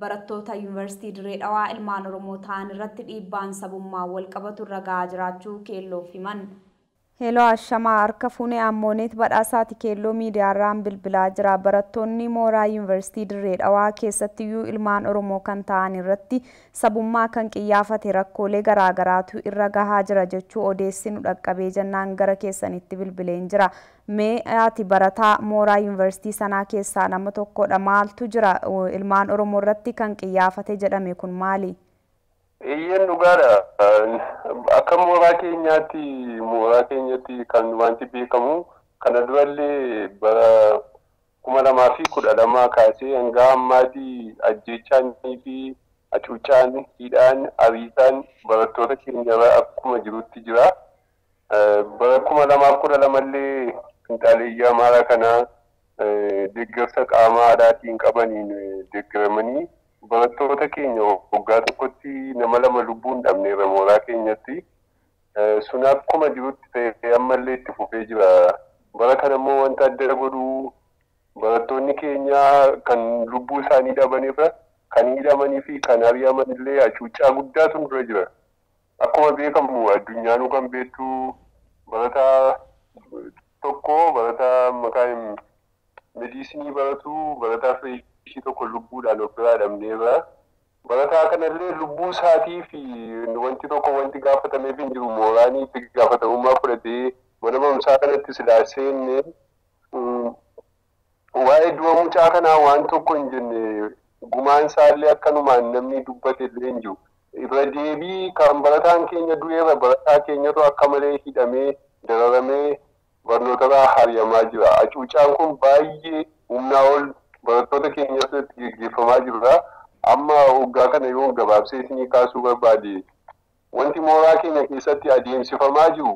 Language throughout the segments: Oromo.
barattoota yuunivarsiitii Dirree Dhawaa ilmaan Oromoo ta'an irratti dhiibbaan sabummaa wal qabatu irra gahaa jiraachuu Keelloof himan. Hello Ashamaa harka fuunee Ammooneet badhaasaati Keelloo miidiyaarraan bilbilaa jira. Barattoonni mooraa yuunivarsiitii Dirree Dhawaa keessattiyyuu ilmaan Oromoo kan ta'an irratti sabummaa kan qiyyaafate rakkoolee garaagaraatu irra gahaa jira jechuu odeessi nu dhaqqabee jennaan gara keessanitti bilbileen jira. Mee ati barataa mooraa yuunivarsiitii sanaa keessaa nama tokkodha. Maaltu jira ilmaan Oromoo irratti kan qiyyaafate jedhame kun maali? Iyyan dhugaadha. Akka mooraa keenyatti kan wanti beekamu kana durallee bara 2012 kaasee hanga ammaatti ajjeechaanii fi hacuuccaan hidhaan ariisaan barattoota keenyarra akkuma jirutti jira. Bara 2012 illee finxaaleeyyii Amaaraa kana deeggarsa qaama aadaatiin qabaniin deeggaramanii barattoota keenya waggaa tokkotti nama 2 lubbuun dhabneerra mooraa keenyatti. Sun akkuma jirutti ta'ee ammallee itti fufee jira. Bara kana immoo wanta adda godhu barattoonni keenya kan lubbuu isaanii dhabanirra kan hidhamanii fi kan ari'aman illee hacuuccaa guddaatu dura jira. Akkuma beekamu addunyaan kan beektu barataa tokko barataa maqaan mediisinii baratu barataa ishii tokko lubbuudhaan of biraa dhabneerra. Barataa kanallee lubbuu isaatii fi wanti tokko wanti gaafatameef hin jiru mooraanii itti gaafatamummaa fudhatee mana barumsaa kanatti silaa seenne waa'ee du'a mucaa kanaa waan tokko hin jenne gumaan isaallee akkanumaan namni dubbate illee hin jiru. Irra deebii kan barataan keenya du'eera barataa keenyatu akka malee hidhamee dararamee barnootarraa hariyamaa jira. Hacuuccaan kun baay'ee humnaa ol barattoota keenyatti geggeeffamaa jirudha. Amma waggaa kana yoo gabaabsee isinii kaasuu barbaade wanti mooraa keenya keessatti adeemsifamaa jiru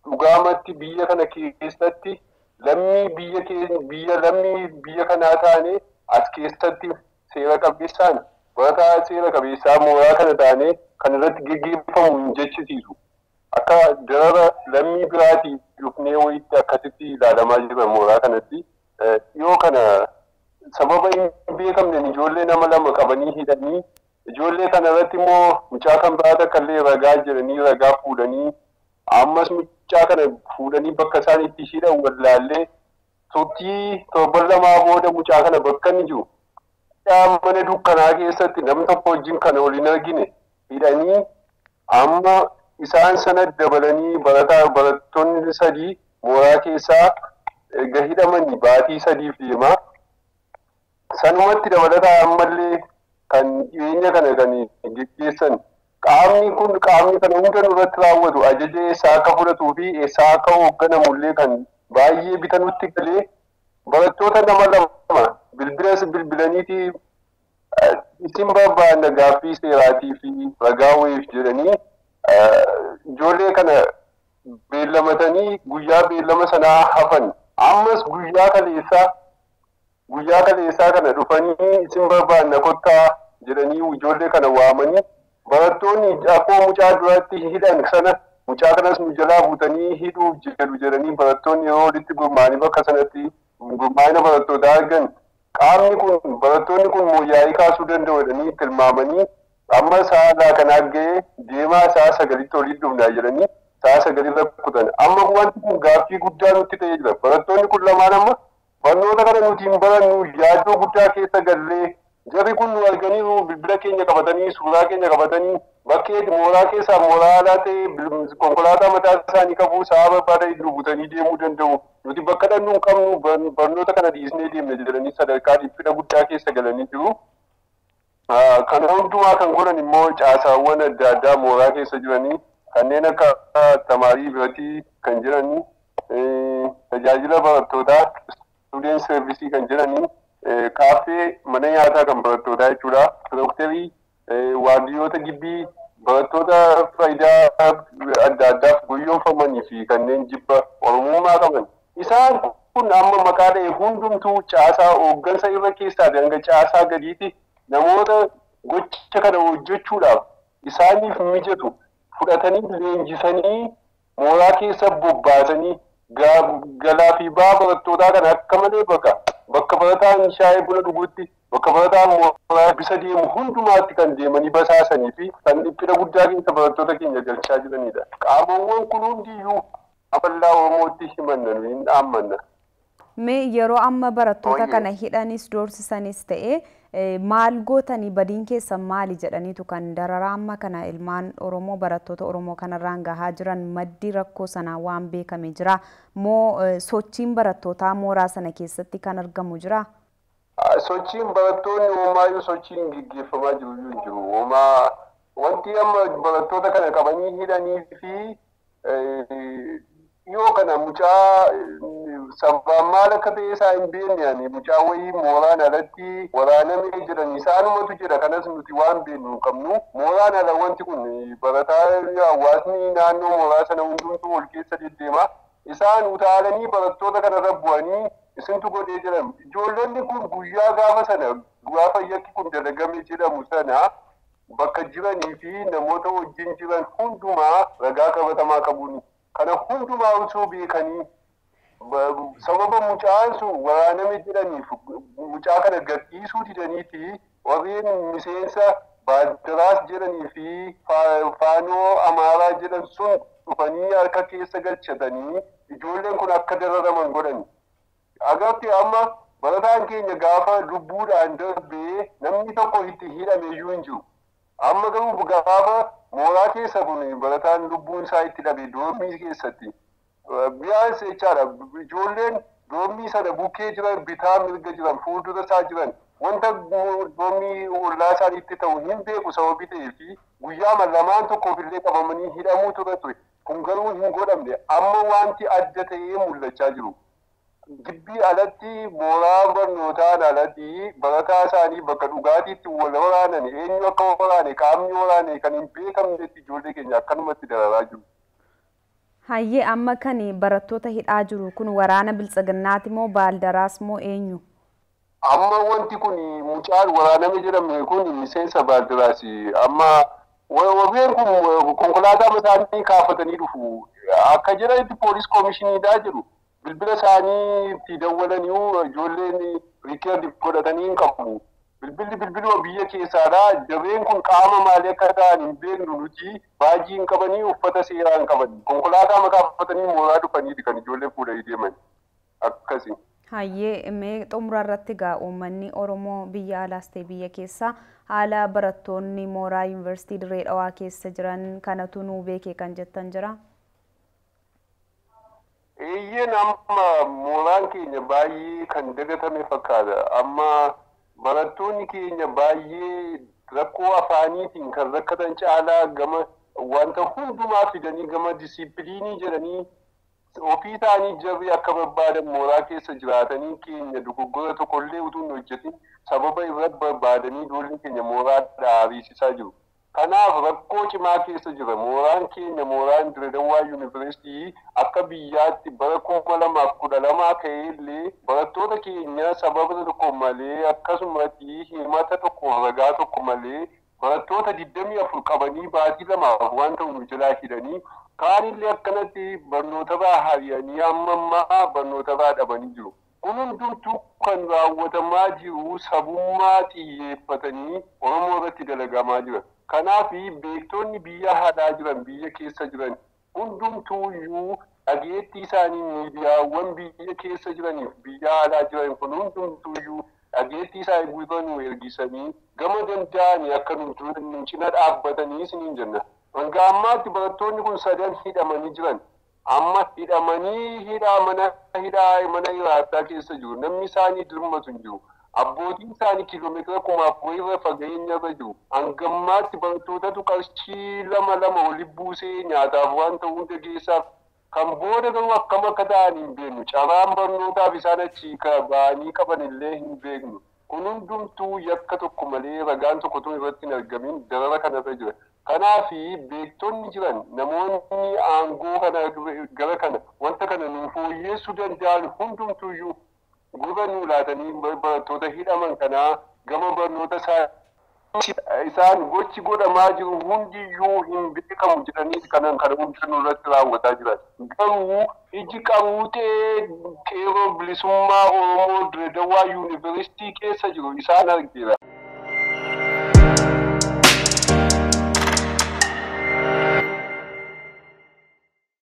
dhugaamatti biyya kana keessatti lammii biyya kanaa taane as keessatti seera qabeessaan barataa seera qabeessaa mooraa kana taane kan irratti geggeeffamu hin jechisiisu. Akka darara lammii biraatii dhufnee wayitti akkasitti ilaalamaa jira mooraa kanatti. Yoo kana sababa hin beekamne ijoollee nama 2 qabanii hidhanii ijoollee kana irratti immoo mucaa kan biraata akkallee ragaa jedhanii ragaa fuudhanii ammas mucaa kana fuudhanii bakka isaan itti hidhan wallaallee turtii 7 booda mucaa kana bakka inni jiru mana dukkanaa keessatti namni tokko wajjin kana waliin argine hidhanii amma isaan sana dabalanii barattoonni 3 mooraa keessaa erga hidhamanii baatii 3 deemaa. Sanumatti dabalataa ammallee kan dhiyeenya kana kan geggeessan qaamni kana hunda nurratti raawwatu ajaja eessaa akka fudhatuu fi eessaa akka hoogganamullee kan baay'ee bitanutti galee barattoota nama 2 bilbilaniiti isin barbaanna gaaffii seeraatii fi ragaa wayiif jedhanii ijoollee kana beellamatanii guyyaa beellama sanaa hafan ammas guyyaa kaleessaa kana dhufanii isin barbaanna kottaa jedhanii ijoollee kana waamanii barattoonni akkuma mucaa duratti hidhan sana mucaa kanas nu jalaa buutanii hidhuuf jedhanii barattoonni yeroo walitti gurmaa'anii bakka sanatti gurmaa'ina barattootaa argan barattoonni kun mooyyaa'ii kaasuu danda'u jedhanii tilmaamanii amma sa'a kanaa ga'ee deemaa sa'a 9 olii dhufnaa jedhanii sa'a 9 kutan amma wanti kun gaaffii guddaa nutti ta'ee jira. Barattoonni kun lamaan amma barnoota kana nuti hin barannu yaaddoo guddaa keessa gallee jarri kun nu arganiiru bilbila keenya qabatanii suuraa keenya qabatanii bakkeetti mooraa keessaa mooraa alaa ta'e konkolaataa mataa isaanii qabu sa'a barbaadan iddoo butanii deemuu danda'u. Nuti bakka dhannu hin qabnu barnoota kana dhiisnee deemne jedhanii sadarkaa dhiphina guddaa keessa galanii jiru. Kana hundumaa kan godhan immoo caasaawwan adda addaa mooraa keessa jiranii kanneen akka tamaarii biratii kan jiranii tajaajila barattootaa student service kan jiranii kaaffee mana nyaataa kan barattootaa jechuudha. Dooktarii waardiyyoota gibbii barattoota faayidaa adda addaaf guyyoomfamanii fi kanneen jibba oromummaa qaban. Isaan kun amma maqaa dha'e hundumtuu caasaa hooggansa irra keessaa hanga caasaa gadiitti namoota gocha kana hojjechuudhaaf isaaniif mijatu fudhatanii leenjisanii mooraa keessa bobbaasanii galaa fi ba'aa barattootaa kana akka malee bakka barataan shaayii buna dhuguutti bakka barataan mooraa bisa deemu hundumaatti kan deemanii basaasanii fi kan dhiphina guddaa keessa barattoota keenya galchaa jiranidha. Qaamawwan kun hundiyyuu afallaa Oromootti himannan hin dhaammanna. Mee yeroo amma barattoota kana hidhanis doorsisanis ta'e maal gootanii badiin keessan maali jedhaniitu kan dararaa amma kana ilmaan Oromoo barattoota Oromoo kanarraan gahaa jiran maddi rakkoo sanaa waan beekame jira moo sochiin barattootaa mooraa sana keessatti kan argamu jira? Sochiin barattoonni hoomaayyuu sochiin gaggeeffamaa jiru hin jiru. Hoomaa wanti amma barattoota kana qabanii hidhanii fi yoo kana mucaa sabbaan maal akka ta'e isaa hin beekne ani mucaa wayii mooraan alatti waraanamee jiran isaanumatu jira kanas nuti waan beeknu hin qabnu mooraan ala wanti kun barataa hawaasni naannoo mooraa sana hundumtuu ol keessa deddeema isaan utaalanii barattoota kanarra bu'anii isintu godhee jiran ijoollonni kun guyyaa gaafa sana gaafa yakki kun dalagame jedhamu sana bakka jiranii fi namoota wajjin jiran hundumaa ragaa qabatamaa qabuuni. Kana hundumaa osoo beekanii sababa mucaan sun waraaname jedhaniif mucaa kana gadhiisuu didaniiti warreen miseensa baaldaraas jedhanii fi faanoo amaaraa jedhan sun dhufanii harka keessa galchatanii ijoolleen kun akka dararaman godhani. Agartee amma barataan keenya gaafa lubbuudhaan darbee namni tokko itti hidhameeyyuu hin jiru. Amma garuu gaafa mooraa keessa kun barataan lubbuun isaa itti dhabe doormii keessatti biyyaas jechaadha ijoolleen doormii sana bukkee jiran bitaa mirga jiran fuuldura isaa jiran wanta doormii ollaa isaaniitti ta'u hin beeku sababii ta'ee fi guyyaa lamaan tokkoof illee qabamanii hidhamuu ture ture kun garuu hin godhamne amma wanti adda ta'ee mul'achaa jiru. Gibbii alatti mooraa barnootaan alatti barataa isaanii bakka dhugaatiitti wal waraanan eenyu akka waraane qaamni waraane kan hin beekamnetti ijoollee keenya akkanumatti dararaa jiru. Hayyee amma kan barattoota hidhaa jiru kun waraana biltsiginnaati moo baaldaraas moo eenyu? Amma wanti kun mucaan waraaname jedhamu kun miseensa baaldaraasi. Amma warreen kun konkolaataa isaanii kaafatanii dhufu. Akka jedhanitti poolis koomishiniidhaa jiru. Bilbila isaanii itti dawwalanii ijoolleen riikeerdi godhatanii hin qabu. Bilbiluma biyya keessaadha. Jarreen kun qaama maalii akka ta'an hin beeknu nuti baajii hin qabanii uffata seeraa hin qaban. Konkolaataa makaafatanii mooraa dhufaniiti kan ijoollee fuudhanii deeman. Akkasi. Hayyee mee xumura irratti gaa uummanni Oromoo biyya alaas ta'e biyya keessaa haala barattoonni mooraa yuunivarsiitii Dirree Dhawaa keessa jiran kanatu nuu beekee kan jettan jira? Eeyyeen amma mooraan keenya baay'ee kan dagatame fakkaata. Amma barattoonni keenya baay'ee rakkoo afaaniitiin kan rakkatan caalaa gama wanta hundumaa fidanii gama disiipiliinii jedhanii ofii isaanii jarri akka barbaadan mooraa keessa jiraatanii keenya dogoggora tokkollee utuu hin hojjetin sababa irratti barbaadanii ijoollee keenya mooraa dhaabsiisaa jiru. Kanaaf rakkoo cimaa keessa jira. Mooraan keenya mooraan Dirree Dhawaa Yuunivarsiitii akka biyyaatti bara 2012 ka'ee illee barattoota keenya sababa tokko malee akkasumatti himata tokko ragaa tokko malee barattoota 24 qabanii baatii lamaaf waan ta'u nu jalaa hidhanii kaanillee akkanatti barnootarraa hari'anii amma barnootarraa dhabanii jiru. Kun hundumtuu kan raawwatamaa jiru sabummaa xiyyeeffatanii Oromoo irratti dalagamaa jira. Kanaaf beektonni biyya alaa jiran biyya keessa jiran hundumtuuyyuu dhageettii isaanii miidiyaawwan biyya keessa jiraniif biyya alaa jiran kun hundumtuuyyuu dhageettii isaanii gurra nu ergisanii gama danda'anii akka nu cina dhaabbatanii isiniin jenna. Hanga ammaatti barattoonni kun sadan hidhamanii jiran. Amma hidhamanii mana hiraarsaa keessa jiru. Namni isaanii dirmatu hin jiru. Abbootiin isaanii kiiloomeetira 1000 irra fageenya irra jiru. Hangammaatti barattootatu qarshii lama walitti buusee nyaataaf waan ta'u hunda geessaaf kan booda garuu akkam akka ta'an hin beeknu. Carraan barnootaaf isaan achii ba'anii qaban illee hin beeknu. Kun hundumtuu yakka tokko malee ragaan tokkotu irratti hin argamin darara kanarra jira. Kanaaf beektonni jiran namoonni aangoo gara kana wanta kana nu fooyyeessuu danda'an hundumtuuyyuu gurra nu laatanii barattoota hidhaman kanaa gama barnoota isaa isaan gochi godhamaa jiru hundiyyuu hin beekamu jedhanii kanan kana hundinuu irratti raawwataa jiran. Garuu iji qabuutee qeerroo bilisummaa Oromoo Dirredawaa Yuunivarsiitii keessa jiru isaan argeera.